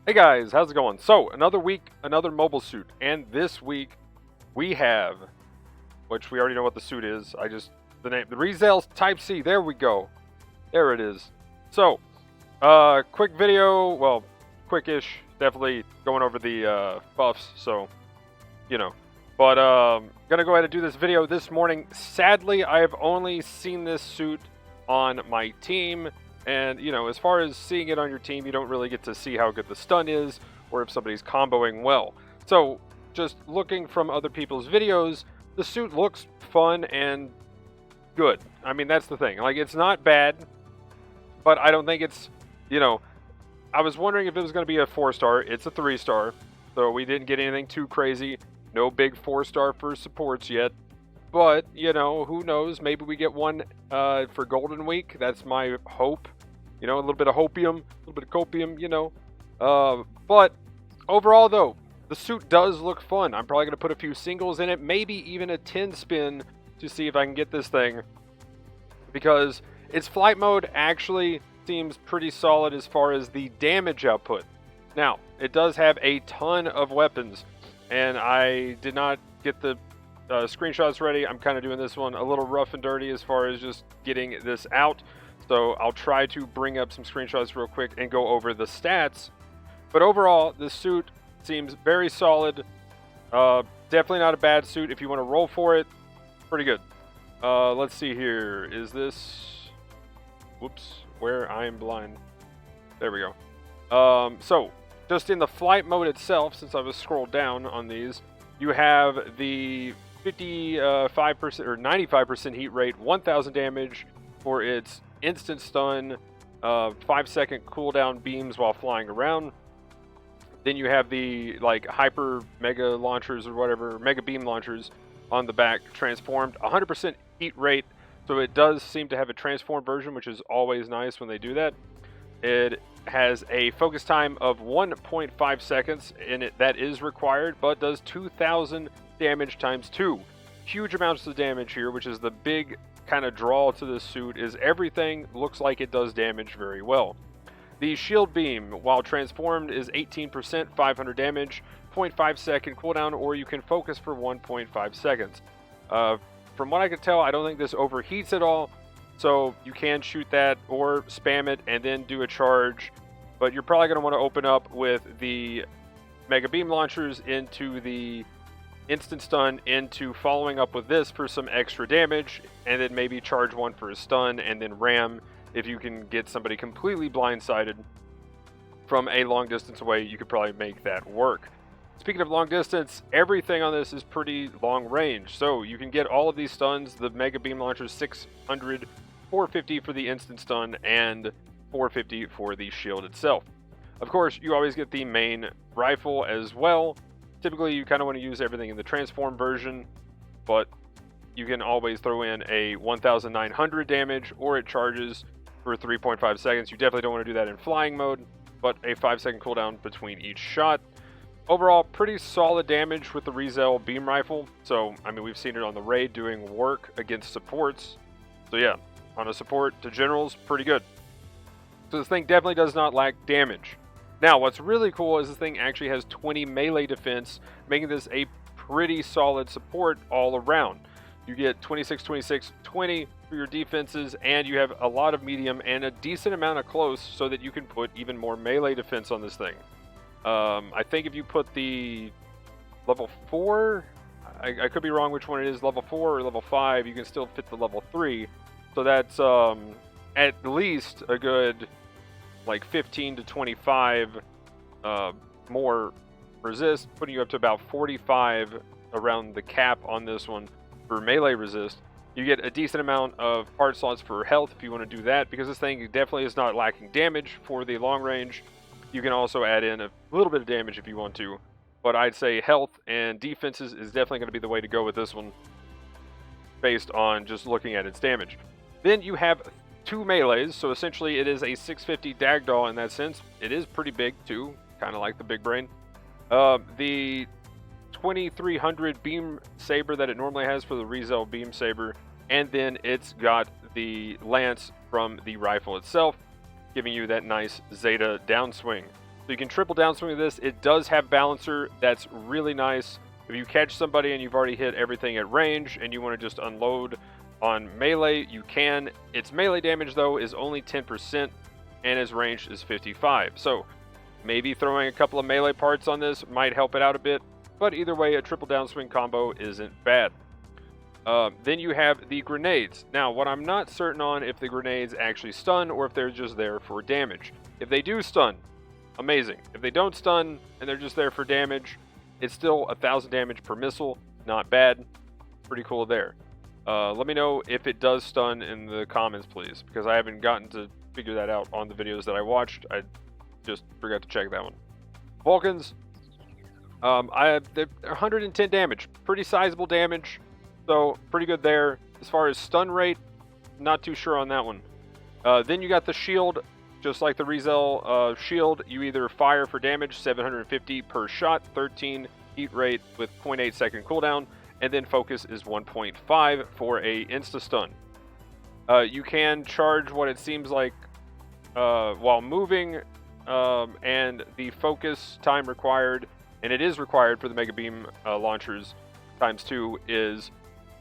Hey guys, how's it going? So, another week, another mobile suit, and this week we have, which we already know what the suit is. The name, the ReZel Type C. There we go. There it is. So, quick video. Well, quickish. Definitely going over the buffs. So, you know. But gonna go ahead and do this video this morning. Sadly, I have only seen this suit on my team. And, as far as seeing it on your team, you don't really get to see how good the stun is or if somebody's comboing well. So, just looking from other people's videos, the suit looks fun and good. I mean, that's the thing. Like, it's not bad, but I don't think it's, I was wondering if it was going to be a 4-star. It's a 3-star, so we didn't get anything too crazy. No big 4-star for supports yet. But, who knows? Maybe we get one for Golden Week. That's my hope. A little bit of hopium, a little bit of copium, But overall, though, the suit does look fun. I'm probably going to put a few singles in it, maybe even a 10 spin to see if I can get this thing. Because its flight mode actually seems pretty solid as far as the damage output. Now, it does have a ton of weapons, and I did not get the screenshots ready. I'm kind of doing this one a little rough and dirty as far as just getting this out. So I'll try to bring up some screenshots real quick and go over the stats. But overall, this suit seems very solid. Definitely not a bad suit if you want to roll for it. Pretty good. Let's see here. Is this... Whoops. Where I am blind. There we go. So, just in the flight mode itself, since I was scrolled down on these, you have the 55% or 95% heat rate, 1000 damage for its instant stun, 5-second cooldown beams while flying around. Then you have the hyper mega launchers or whatever, mega beam launchers on the back, transformed, 100% heat rate. So it does seem to have a transformed version, which is always nice when they do that. It has a focus time of 1.5 seconds, and that is required, but does 2000 damage times 2. Huge amounts of damage here, which is the big kind of draw to this suit, is everything looks like it does damage very well. The shield beam, while transformed, is 18%, 500 damage, 0.5 second cooldown, or you can focus for 1.5 seconds. From what I can tell, I don't think this overheats at all, so you can shoot that or spam it and then do a charge, but you're probably going to want to open up with the mega beam launchers into the instant stun into following up with this for some extra damage, and then maybe charge one for a stun and then ram if you can get somebody completely blindsided from a long distance away. You could probably make that work. Speaking of long distance, everything on this is pretty long range, so you can get all of these stuns. The mega beam launcher 600, 450 for the instant stun, and 450 for the shield itself. Of course, you always get the main rifle as well. Typically, you kind of want to use everything in the transform version, but you can always throw in a 1900 damage, or it charges for 3.5 seconds. You definitely don't want to do that in flying mode, but a 5-second cooldown between each shot. Overall, pretty solid damage with the ReZel beam rifle. So, I mean, we've seen it on the raid doing work against supports. So yeah, on a support to generals, pretty good. So this thing definitely does not lack damage. Now, what's really cool is this thing actually has 20 melee defense, making this a pretty solid support all around. You get 26, 26, 20 for your defenses, and you have a lot of medium and a decent amount of close so that you can put even more melee defense on this thing. I think if you put the level 4, I could be wrong which one it is, level 4 or level 5, you can still fit the level 3. So that's at least a good 15 to 25 more resist, putting you up to about 45 around the cap on this one for melee resist. You get a decent amount of part slots for health if you want to do that, because this thing definitely is not lacking damage for the long range. You can also add in a little bit of damage if you want to, but I'd say health and defenses is definitely going to be the way to go with this one based on just looking at its damage. Then you have 2 melees, so essentially it is a 650 Dagdaw in that sense. It is pretty big too, kind of like the big brain. The 2300 beam saber that it normally has for the ReZel beam saber, and then it's got the lance from the rifle itself, giving you that nice Zeta downswing. So you can triple downswing with this. It does have balancer. That's really nice. If you catch somebody and you've already hit everything at range and you want to just unload on melee, you can. Its melee damage, though, is only 10%, and its range is 55. So maybe throwing a couple of melee parts on this might help it out a bit. But either way, a triple downswing combo isn't bad. Then you have the grenades. Now, what I'm not certain on if the grenades actually stun or if they're just there for damage. If they do stun, amazing. If they don't stun and they're just there for damage, it's still 1,000 damage per missile. Not bad. Pretty cool there. Let me know if it does stun in the comments, please, because I haven't gotten to figure that out on the videos that I watched. I just forgot to check that one. Vulcans, they're 110 damage. Pretty sizable damage. So, pretty good there. As far as stun rate, not too sure on that one. Then you got the shield. Just like the ReZel shield, you either fire for damage, 750 per shot, 13 heat rate with 0.8 second cooldown, and then focus is 1.5 for a insta-stun. You can charge what it seems like while moving, and the focus time required, and it is required for the Mega Beam launchers ×2, is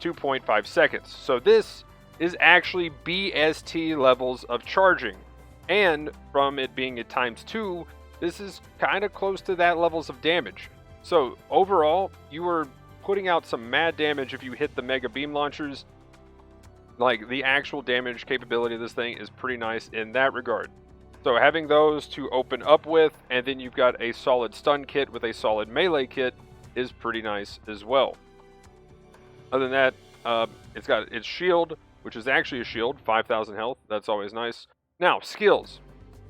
2.5 seconds. So this is actually BST levels of charging. And from it being at ×2, this is kind of close to that levels of damage. So overall, you are putting out some mad damage if you hit the Mega Beam launchers. Like, the actual damage capability of this thing is pretty nice in that regard. So having those to open up with, and then you've got a solid stun kit with a solid melee kit, is pretty nice as well. Other than that, it's got its shield, which is actually a shield, 5,000 health. That's always nice. Now, skills.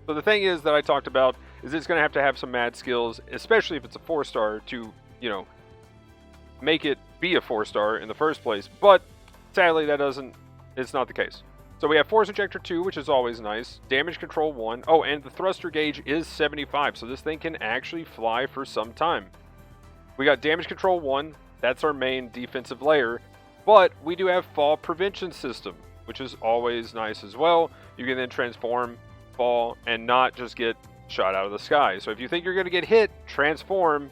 So the thing is that I talked about is it's going to have some mad skills, especially if it's a 4-star to, make it be a 4-star in the first place. But sadly, it's not the case. So we have Force Injector 2, which is always nice. Damage Control 1. Oh, and the thruster gauge is 75, so this thing can actually fly for some time. We got Damage Control 1. That's our main defensive layer. But we do have Fall Prevention System, which is always nice as well. You can then transform, fall, and not just get shot out of the sky. So if you think you're going to get hit, transform.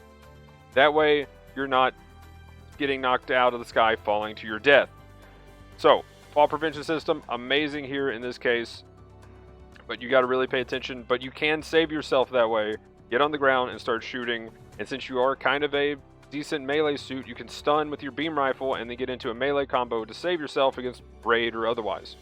That way, you're not getting knocked out of the sky, falling to your death. So, fall prevention system, amazing here in this case. But you got to really pay attention. But you can save yourself that way. Get on the ground and start shooting. And since you are kind of a decent melee suit, you can stun with your beam rifle and then get into a melee combo to save yourself against raid or otherwise.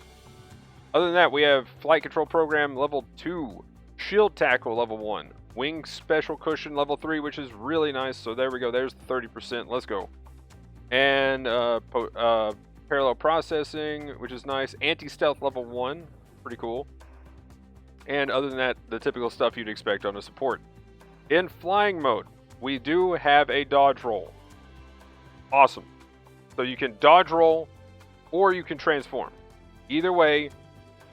Other than that, we have Flight Control Program level 2, Shield Tackle level 1, Wing Special Cushion level 3, which is really nice. So there we go. There's the 30%. Let's go. And Parallel Processing, which is nice. Anti-Stealth level 1, pretty cool. And other than that, the typical stuff you'd expect on a support. In flying mode, we do have a dodge roll. Awesome. So you can dodge roll or you can transform. Either way,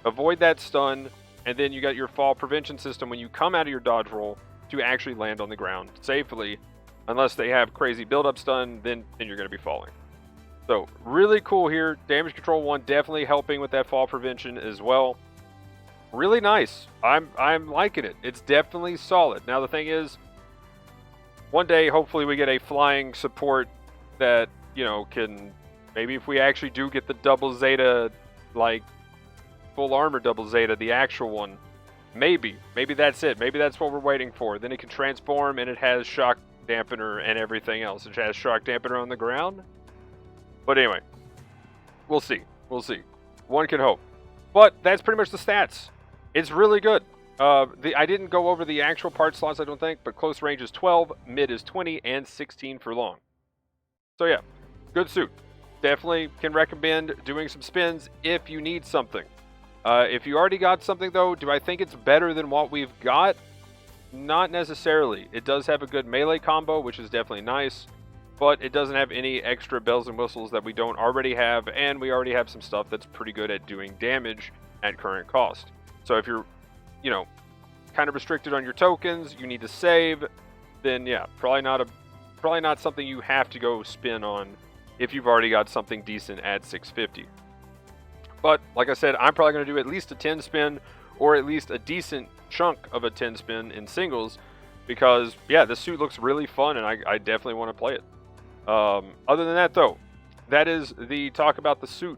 avoid that stun, and then you got your fall prevention system when you come out of your dodge roll to actually land on the ground safely. Unless they have crazy build-up stun, then you're going to be falling. So really cool here. Damage Control 1 definitely helping with that fall prevention as well. Really nice. I'm liking it. It's definitely solid. Now the thing is, one day hopefully we get a flying support that, can, maybe if we actually do get the double Zeta, like full armor double Zeta, the actual one, maybe that's it. Maybe that's what we're waiting for. Then it can transform and it has shock dampener and everything else. It has shock dampener on the ground. But anyway, we'll see. One can hope. But that's pretty much the stats. It's really good. I didn't go over the actual part slots, I don't think, but close range is 12, mid is 20, and 16 for long. So yeah, good suit. Definitely can recommend doing some spins if you need something. If you already got something though, do I think it's better than what we've got? Not necessarily. It does have a good melee combo, which is definitely nice, but it doesn't have any extra bells and whistles that we don't already have, and we already have some stuff that's pretty good at doing damage at current cost. So if you're, kind of restricted on your tokens, you need to save, then yeah, probably not something you have to go spin on if you've already got something decent at 650. But like I said, I'm probably going to do at least a 10 spin or at least a decent chunk of a 10 spin in singles because, yeah, this suit looks really fun, and I definitely want to play it. Other than that, though, that is the talk about the suit.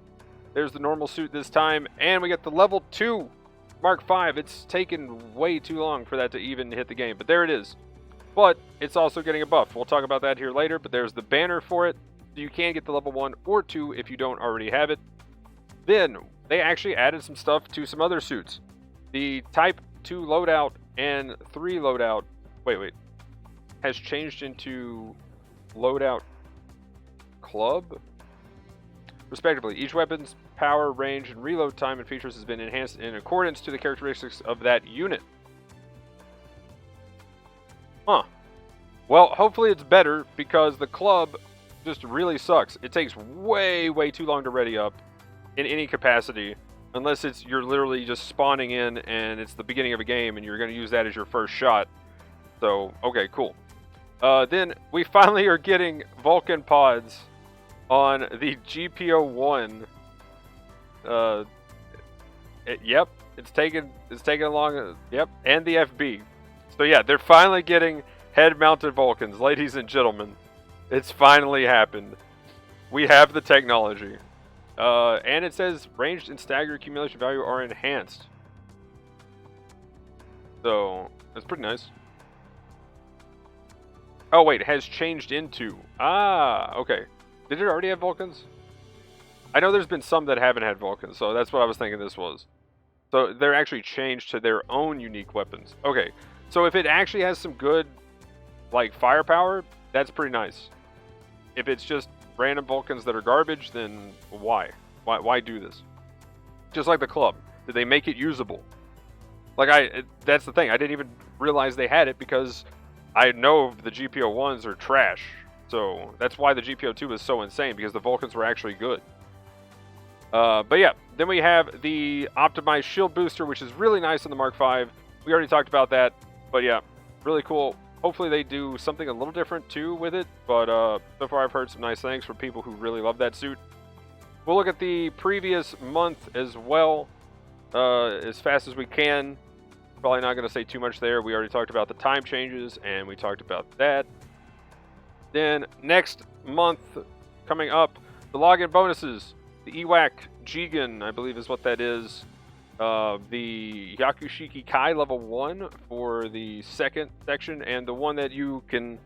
There's the normal suit this time, and we get the level 2 Mark V. It's taken way too long for that to even hit the game, but there it is. But it's also getting a buff. We'll talk about that here later, but there's the banner for it. You can get the level 1 or 2 if you don't already have it. Then, they actually added some stuff to some other suits. The Type 2 loadout and 3 loadout, wait, has changed into loadout club, respectively. Each weapon's power, range, and reload time and features has been enhanced in accordance to the characteristics of that unit. Huh. Well, hopefully it's better, because the club just really sucks. It takes way too long to ready up in any capacity, unless you're literally just spawning in and it's the beginning of a game and you're going to use that as your first shot. So, okay, cool. Then we finally are getting Vulcan pods on the GBO2. Yep, it's taken along. Yep, and the FB. So yeah, they're finally getting head-mounted Vulcans, ladies and gentlemen. It's finally happened. We have the technology. And it says ranged and staggered accumulation value are enhanced. So, that's pretty nice. Oh wait, has changed into. Ah, okay. Did it already have Vulcans? I know there's been some that haven't had Vulcans, so that's what I was thinking this was. So they're actually changed to their own unique weapons. Okay, so if it actually has some good, like, firepower, that's pretty nice. If it's just random Vulcans that are garbage, then why? Why do this? Just like the club. Did they make it usable? Like, that's the thing. I didn't even realize they had it, because I know the GBO1s are trash. So that's why the GBO2 was so insane, because the Vulcans were actually good. But yeah, then we have the optimized shield booster, which is really nice on the Mark V. We already talked about that, but yeah, really cool. Hopefully they do something a little different too with it, but so far I've heard some nice things from people who really love that suit. We'll look at the previous month as well, as fast as we can. Probably not going to say too much there. We already talked about the time changes, and we talked about that. Then next month, coming up, the login bonuses. The EWAC Jigen, I believe is what that is. The Yakushiki Kai level 1 for the second section, and the one that you can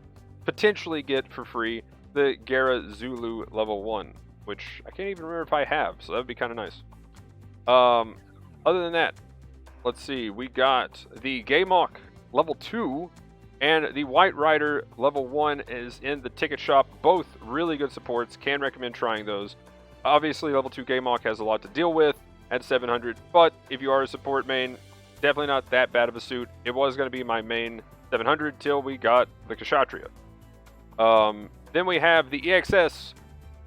potentially get for free, the Gara Zulu level 1, which I can't even remember if I have, so that would be kind of nice. Other than that, let's see, we got the Gaymok level 2 and the White Rider level 1 is in the ticket shop. Both really good supports, can recommend trying those. Obviously, level 2 Gaymok has a lot to deal with at 700, but if you are a support main, definitely not that bad of a suit. It was going to be my main 700 till we got the Kshatriya. Then we have the EXS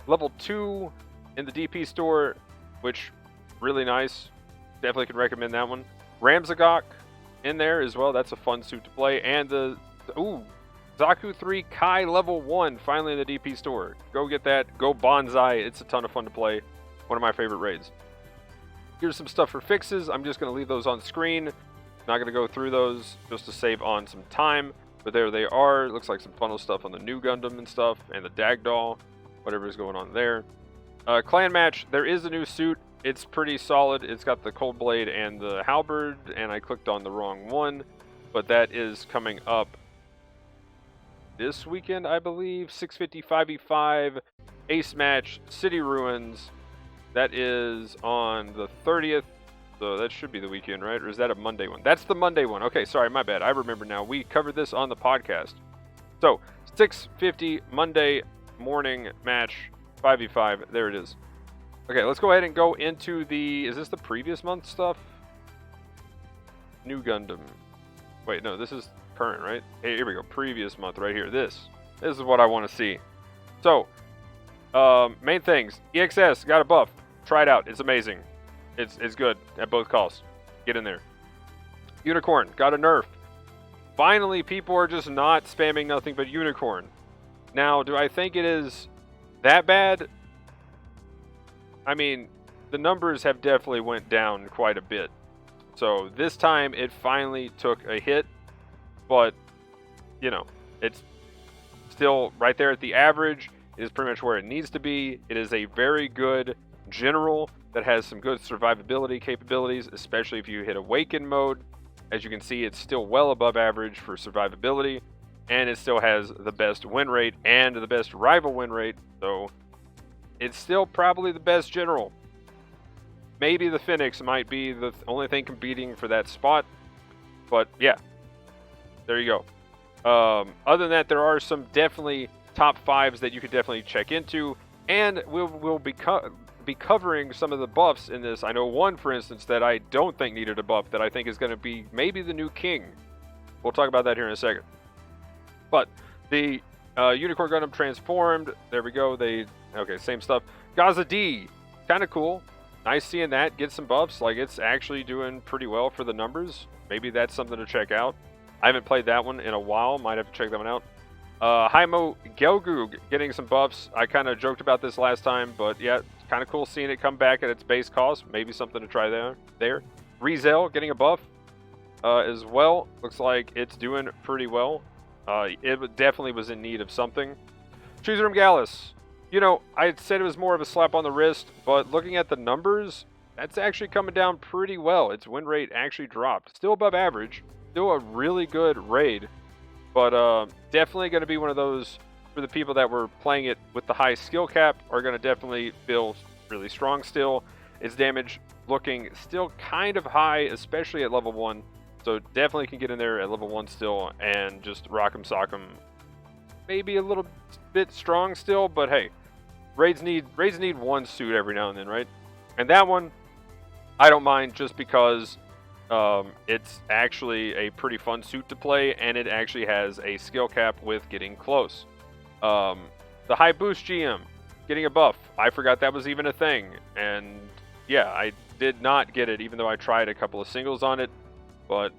level 2 in the DP store, which really nice. Definitely can recommend that one. Ramzagok in there as well. That's a fun suit to play. And the Zaku 3 Kai level 1 finally in the DP store. Go get that. Go Bonsai. It's a ton of fun to play. One of my favorite raids. Here's some stuff for fixes. I'm just going to leave those on screen. Not going to go through those just to save on some time. But there they are. It looks like some funnel stuff on the new Gundam and stuff. And the Dagdoll. Whatever is going on there. Clan match. There is a new suit. It's pretty solid. It's got the Cold Blade and the Halberd. And I clicked on the wrong one. But that is coming up this weekend, I believe. 650 5v5 Ace match. City Ruins. That is on the 30th. So that should be the weekend, right? Or is that a Monday one? That's the Monday one. Okay, sorry, my bad. I remember now. We covered this on the podcast. So, 6:50 Monday morning match, 5v5. There it is. Okay, let's go ahead and go into the... Is this the previous month stuff? New Gundam. Wait, no, this is current, right? Hey, here we go. Previous month right here. This is what I want to see. So, main things. EXS got a buff. Try it out. It's amazing. It's good at both costs. Get in there. Unicorn got a nerf. Finally, people are just not spamming nothing but Unicorn. Now, do I think it is that bad? I mean, the numbers have definitely went down quite a bit. So this time it finally took a hit, but you know, it's still right there at the average. It is pretty much where it needs to be. It is a very good general that has some good survivability capabilities, especially if you hit awaken mode. As you can see, it's still well above average for survivability, and it still has the best win rate and the best rival win rate, so it's still probably the best general. Maybe the Phoenix might be the only thing competing for that spot, but yeah, there you go. Other than that, there are some definitely top fives that you could definitely check into, and we'll be covering some of the buffs in this. I know one, for instance, that I don't think needed a buff that I think is going to be maybe the new king. We'll talk about that here in a second. But the Unicorn Gundam transformed. There we go. Okay, same stuff. Gaza D, kind of cool. Nice seeing that get some buffs. Like, it's actually doing pretty well for the numbers. Maybe that's something to check out. I haven't played that one in a while. Might have to check that one out. Haimo Gelgoog getting some buffs. I kind of joked about this last time, but yeah, it's kind of cool seeing it come back at its base cost. Maybe something to try there. ReZel getting a buff as well. Looks like it's doing pretty well. It definitely was in need of something. Choosers Gallus. You know, I said it was more of a slap on the wrist, but looking at the numbers, that's actually coming down pretty well. Its win rate actually dropped. Still above average. Still a really good raid. But definitely going to be one of those for the people that were playing it with the high skill cap are going to definitely feel really strong still. Its damage looking still kind of high, especially at level 1. So definitely can get in there at level 1 still and just rock 'em, sock 'em. Maybe a little bit strong still, but hey, raids need one suit every now and then, right? And that one, I don't mind just because it's actually a pretty fun suit to play, and it actually has a skill cap with getting close. The high boost GM getting a buff. I forgot that was even a thing, and yeah, I did not get it, even though I tried a couple of singles on it. But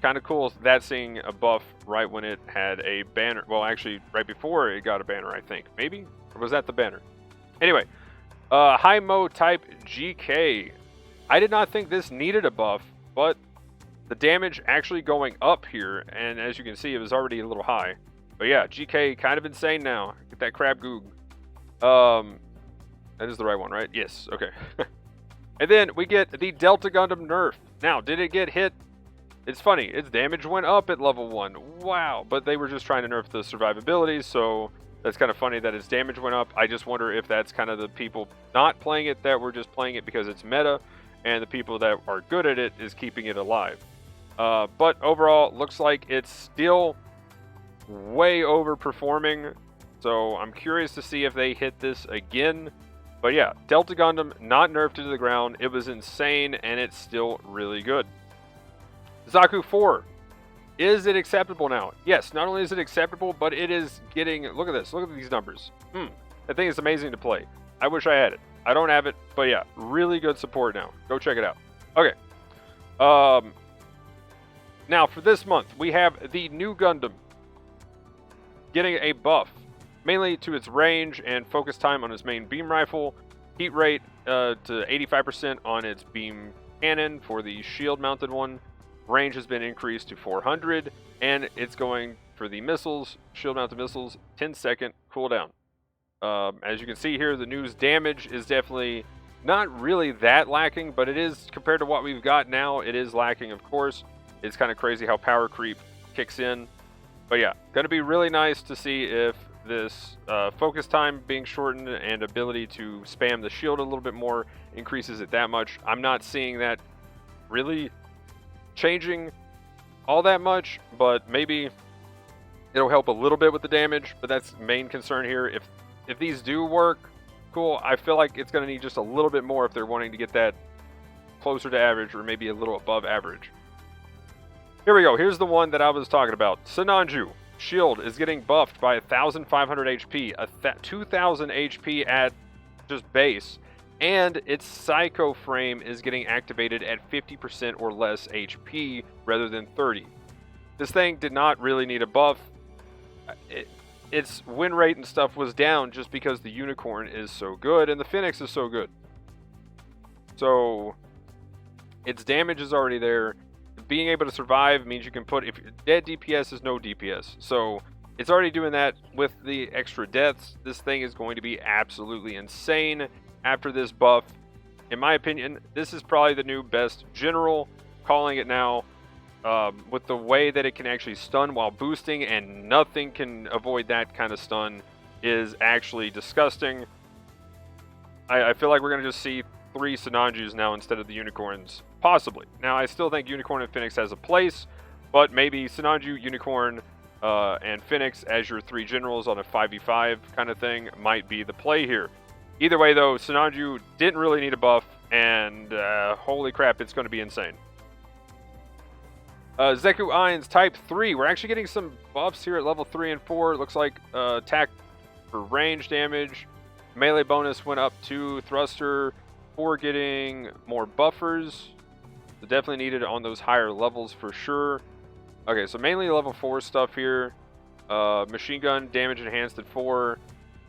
kind of cool that seeing a buff right when it had a banner. Well, actually, right before it got a banner, I think. Maybe? Or was that the banner? Anyway, high mo type GK. I did not think this needed a buff, but the damage actually going up here, and as you can see, it was already a little high. But yeah, GK kind of insane now. Get that crab goog. That is the right one, right? Yes, okay. And then we get the Delta Gundam nerf. Now, did it get hit? It's funny, its damage went up at level 1. Wow, but they were just trying to nerf the survivability, so that's kind of funny that its damage went up. I just wonder if that's kind of the people not playing it that were just playing it because it's meta, and the people that are good at it is keeping it alive. But overall, looks like it's still way overperforming, so I'm curious to see if they hit this again. But yeah, Delta Gundam not nerfed to the ground. It was insane, and it's still really good. Zaku 4. Is it acceptable now? Yes, not only is it acceptable, but it is getting... Look at this. Look at these numbers. That thing is amazing to play. I wish I had it. I don't have it, but yeah, really good support now. Go check it out. Okay. Now, for this month, we have the new Gundam getting a buff, mainly to its range and focus time on its main beam rifle, heat rate to 85% on its beam cannon for the shield-mounted one. Range has been increased to 400, and it's going for the missiles, shield-mounted missiles, 10-second cooldown. As you can see here, the news damage is definitely not really that lacking, but it is, compared to what we've got now, it is lacking, of course. It's kind of crazy how power creep kicks in. But yeah, going to be really nice to see if this focus time being shortened and ability to spam the shield a little bit more increases it that much. I'm not seeing that really changing all that much, but maybe it'll help a little bit with the damage. But that's the main concern here. If these do work, cool. I feel like it's going to need just a little bit more if they're wanting to get that closer to average or maybe a little above average. Here we go. Here's the one that I was talking about. Sinanju. Shield is getting buffed by 1,500 HP, 2,000 HP at just base, and its Psycho Frame is getting activated at 50% or less HP rather than 30. This thing did not really need a buff. Its win rate and stuff was down just because the Unicorn is so good and the Phoenix is so good. So its damage is already there. being able to survive means you can put, if dead DPS is no DPS. So it's already doing that with the extra deaths. This thing is going to be absolutely insane after this buff. In my opinion, this is probably the new best general. Calling it now. With the way that it can actually stun while boosting, and nothing can avoid that kind of stun, is actually disgusting. I feel like we're going to just see 3 Sinanjus now instead of the Unicorns. Possibly. Now, I still think Unicorn and Phoenix has a place, but maybe Sinanju, Unicorn, and Phoenix as your 3 generals on a 5v5 kind of thing might be the play here. Either way, though, Sinanju didn't really need a buff, and holy crap, it's going to be insane. Zeku Ions Type 3. We're actually getting some buffs here at level 3 and 4. It looks like attack for range damage. Melee bonus went up to Thruster for getting more buffers. So definitely needed on those higher levels for sure. Okay, so mainly level 4 stuff here. Machine gun damage enhanced at 4.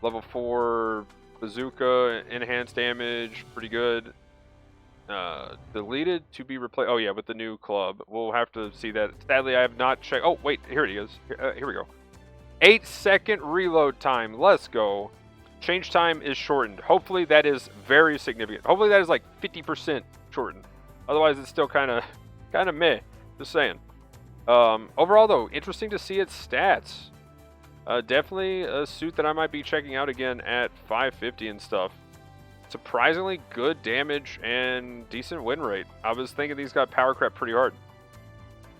Level 4 bazooka enhanced damage. Pretty good. Deleted to be replaced. Oh yeah, with the new club. We'll have to see that. Sadly, I have not checked. Oh wait, here it is. Here we go. 8-second reload time. Let's go. Change time is shortened. Hopefully that is very significant. Hopefully that is like 50% shortened. Otherwise, it's still kind of meh. Just saying. Overall though, interesting to see its stats. Definitely a suit that I might be checking out again at 550 and stuff. Surprisingly good damage and decent win rate. I was thinking these got power crept pretty hard.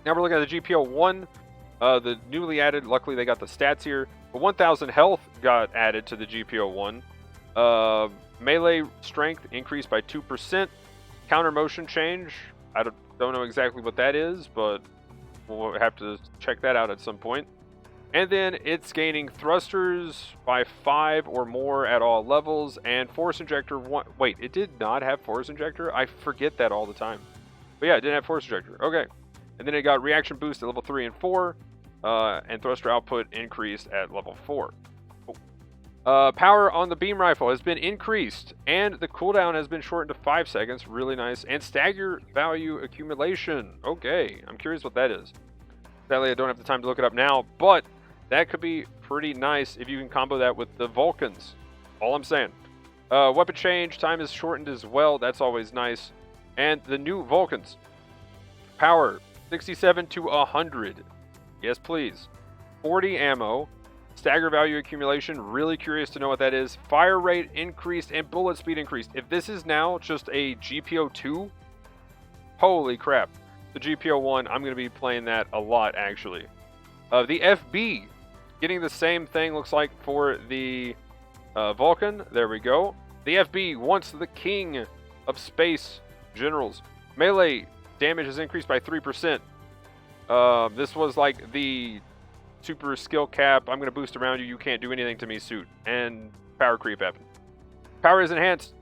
Now we're looking at the GBO2, the newly added. Luckily they got the stats here. But 1,000 health got added to the GBO2. Melee strength increased by 2%. Counter motion change. I don't know exactly what that is, but we'll have to check that out at some point. And then it's gaining thrusters by 5 or more at all levels, and force injector 1. Wait, it did not have force injector? I forget that all the time. But yeah, it didn't have force injector. Okay. And then it got reaction boost at level 3 and 4, and thruster output increased at level 4. Power on the beam rifle has been increased, and the cooldown has been shortened to 5 seconds. Really nice. And stagger value accumulation. Okay, I'm curious what that is. Sadly, I don't have the time to look it up now, but that could be pretty nice if you can combo that with the Vulcans. All I'm saying. Weapon change time is shortened as well. That's always nice. And the new Vulcans. Power 67 to 100. Yes, please. 40 ammo. Stagger value accumulation. Really curious to know what that is. Fire rate increased and bullet speed increased. If this is now just a GBO2, holy crap. The GBO1, I'm going to be playing that a lot actually. The FB. Getting the same thing, looks like, for the Vulcan. There we go. The FB, once the king of space generals. Melee damage has increased by 3%. This was like the super skill cap. I'm going to boost around you. You can't do anything to me suit. And power creep happened. Power is enhanced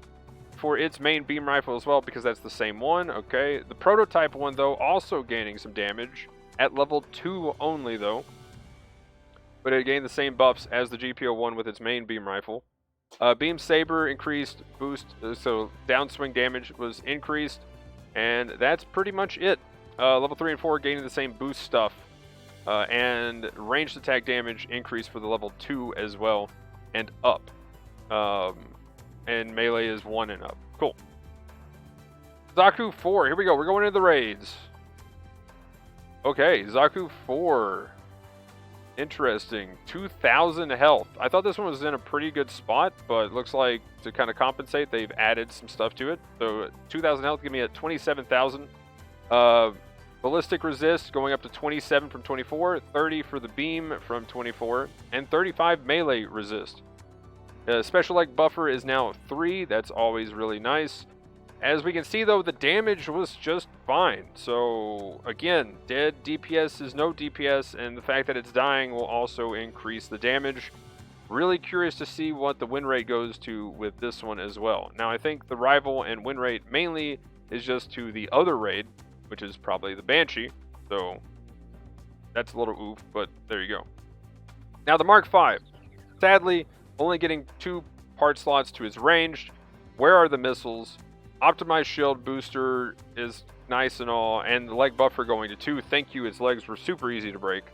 for its main beam rifle as well, because that's the same one. Okay. The prototype one, though, also gaining some damage. At level 2 only, though. But it gained the same buffs as the GBO1 with its main beam rifle. Beam Saber increased boost, so downswing damage was increased, and that's pretty much it. Level 3 and 4 gaining the same boost stuff, and ranged attack damage increased for the level 2 as well, and up. And melee is 1 and up. Cool. Zaku 4, here we go, we're going into the raids. Okay, Zaku 4. Interesting. 2,000 health. I thought this one was in a pretty good spot, but it looks like to kind of compensate, they've added some stuff to it. So 2,000 health, give me at 27,000. Ballistic resist going up to 27 from 24, 30 for the beam from 24, and 35 melee resist. Special leg buffer is now 3. That's always really nice. As we can see, though, the damage was just fine. So, again, dead DPS is no DPS, and the fact that it's dying will also increase the damage. Really curious to see what the win rate goes to with this one as well. Now, I think the rival and win rate mainly is just to the other raid, which is probably the Banshee. So, that's a little oof, but there you go. Now, the Mark V. Sadly, only getting 2 part slots to its ranged. Where are the missiles? Optimized shield booster is nice and all, and the leg buffer going to 2. Thank you, its legs were super easy to break.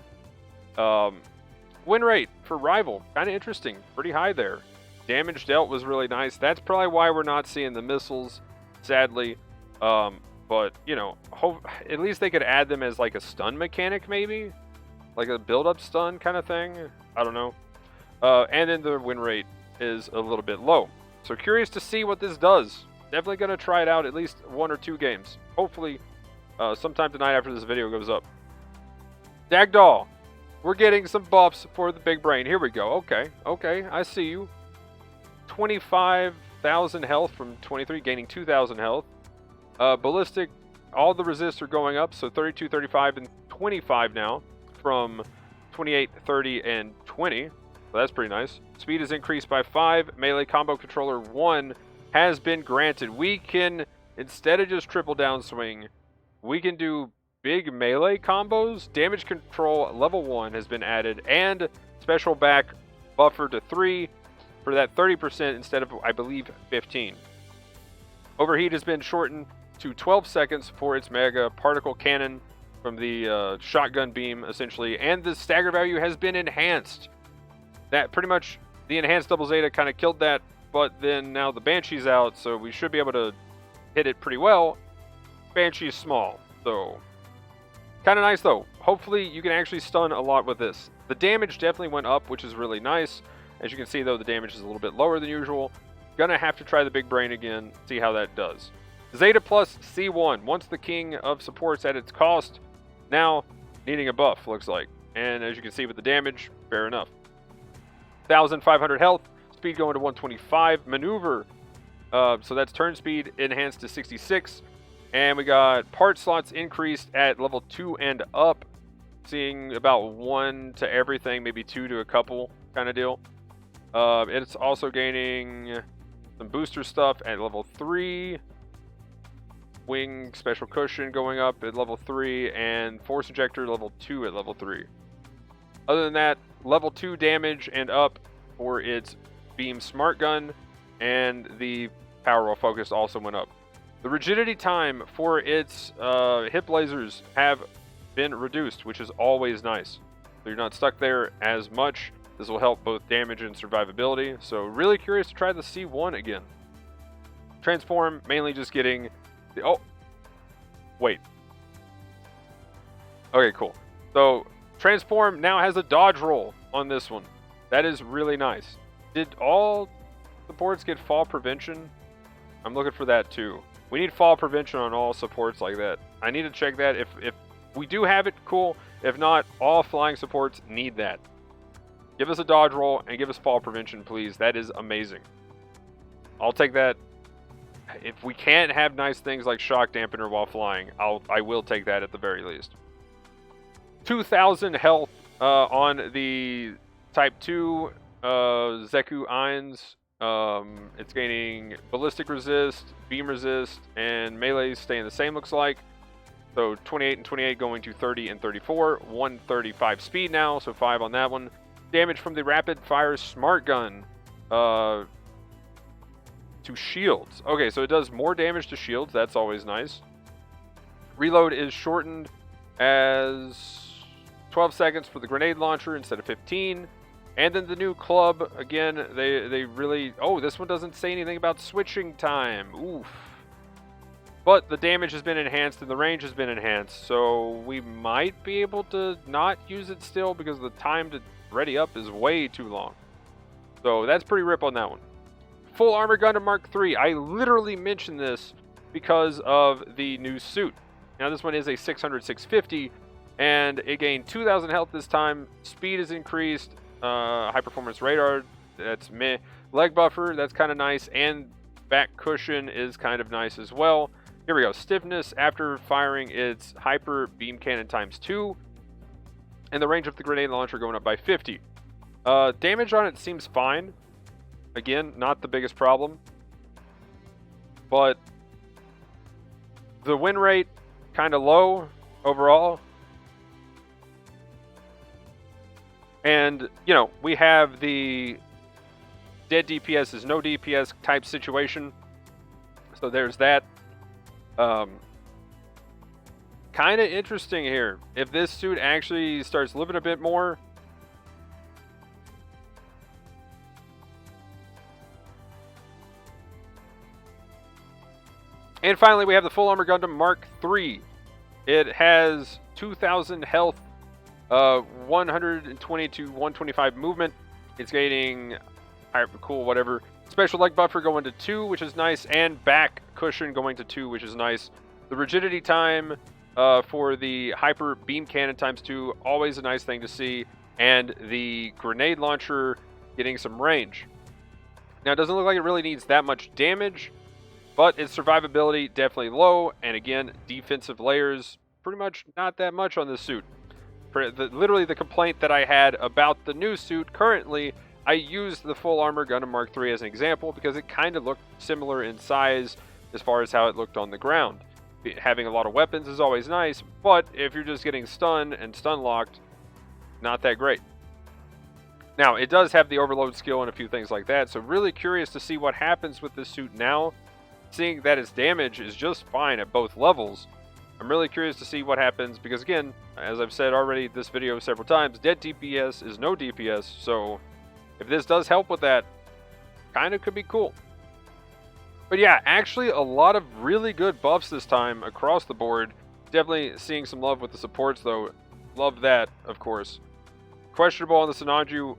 Win rate for Rival, kind of interesting, pretty high there. Damage dealt was really nice. That's probably why we're not seeing the missiles, sadly. But, you know, at least they could add them as like a stun mechanic, maybe? Like a build-up stun kind of thing? I don't know. And then the win rate is a little bit low. So curious to see what this does. Definitely going to try it out at least 1 or 2 games. Hopefully, sometime tonight after this video goes up. Dagdoll. We're getting some buffs for the big brain. Here we go. Okay, I see you. 25,000 health from 23, gaining 2,000 health. Ballistic, all the resists are going up, so 32, 35, and 25 now from 28, 30, and 20. So that's pretty nice. Speed is increased by 5. Melee combo controller 1 has been granted. We can, instead of just triple down swing, we can do big melee combos. Damage control level 1 has been added, and special back buffer to 3 for that 30% instead of, I believe, 15. Overheat has been shortened to 12 seconds for its mega particle cannon from the shotgun beam, essentially, and the stagger value has been enhanced. That pretty much, the enhanced double zeta kind of killed that, but then now the Banshee's out, so we should be able to hit it pretty well. Banshee's small, so kind of nice though. Hopefully you can actually stun a lot with this. The damage definitely went up, which is really nice. As you can see though, the damage is a little bit lower than usual. Gonna have to try the big brain again, see how that does. Zeta plus C1, once the king of supports at its cost, now needing a buff, looks like. And as you can see with the damage, fair enough. 1,500 health, speed going to 125, maneuver, so that's turn speed enhanced to 66. And we got part slots increased at level 2 and up, seeing about 1 to everything, maybe 2 to a couple kind of deal. It's also gaining some booster stuff at level 3. Wing special cushion going up at level 3, and force injector level 2 at level 3. Other than that, level 2 damage and up for its beam smart gun, and the power roll focus also went up. The rigidity time for its hip lasers have been reduced, which is always nice. So you're not stuck there as much. This will help both damage and survivability. So really curious to try the C1 again. Transform, mainly just getting the... Oh! Wait. Okay, cool. So, Transform now has a dodge roll on this one. That is really nice. Did all supports get fall prevention? I'm looking for that too. We need fall prevention on all supports like that. I need to check that. If we do have it, cool. If not, all flying supports need that. Give us a dodge roll and give us fall prevention, please. That is amazing. I'll take that. If we can't have nice things like shock dampener while flying, I will take that at the very least. 2,000 health on the Type 2 Zeku Eins. It's gaining ballistic resist, beam resist, and melee staying the same, looks like. So 28 and 28 going to 30 and 34. 135 speed now, so 5 on that one. Damage from the rapid fire smart gun to shields. Okay, so it does more damage to shields. That's always nice. Reload is shortened as 12 seconds for the grenade launcher instead of 15. And then the new club, again, they really... Oh, this one doesn't say anything about switching time. Oof. But the damage has been enhanced and the range has been enhanced. So we might be able to not use it still because the time to ready up is way too long. So that's pretty rip on that one. Full Armor Gundam Mark III. I literally mentioned this because of the new suit. Now this one is a 600-650, and it gained 2,000 health this time. Speed is increased. High performance radar, that's meh. Leg buffer, that's kind of nice, and back cushion is kind of nice as well. Here we go. Stiffness after firing its hyper beam cannon ×2, and the range of the grenade launcher going up by 50. Damage on it seems fine. Again, not the biggest problem, but the win rate kind of low overall. And, you know, we have the dead DPS is no DPS type situation. So there's that. kind of interesting here. If this suit actually starts living a bit more. And finally, we have the Full Armor Gundam Mark III. It has 2,000 health, 120 to 125 movement. It's gaining, cool, whatever. Special leg buffer going to 2, which is nice, and back cushion going to 2, which is nice. The rigidity time for the hyper beam cannon times 2, always a nice thing to see, and the grenade launcher getting some range. Now, it doesn't look like it really needs that much damage, but its survivability definitely low, and again, defensive layers pretty much not that much on this suit. Literally the complaint that I had about the new suit currently, I used the Full Armor Gundam Mark III as an example because it kind of looked similar in size as far as how it looked on the ground. Having a lot of weapons is always nice, but if you're just getting stunned and stun locked, not that great. Now, it does have the overload skill and a few things like that, so really curious to see what happens with this suit now. Seeing that its damage is just fine at both levels, I'm really curious to see what happens because, again, as I've said already this video several times, dead DPS is no DPS, so if this does help with that, kind of could be cool. But yeah, actually a lot of really good buffs this time across the board. Definitely seeing some love with the supports, though. Love that, of course. Questionable on the Sinanju.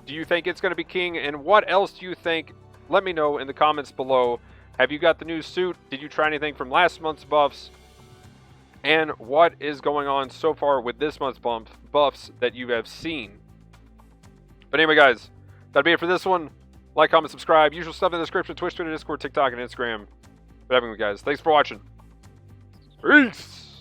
Do you think it's going to be king? And what else do you think? Let me know in the comments below. Have you got the new suit? Did you try anything from last month's buffs? And what is going on so far with this month's buffs that you have seen? But anyway, guys, that'll be it for this one. Like, comment, subscribe. Usual stuff in the description. Twitch, Twitter, Discord, TikTok, and Instagram. But anyway, guys, thanks for watching. Peace!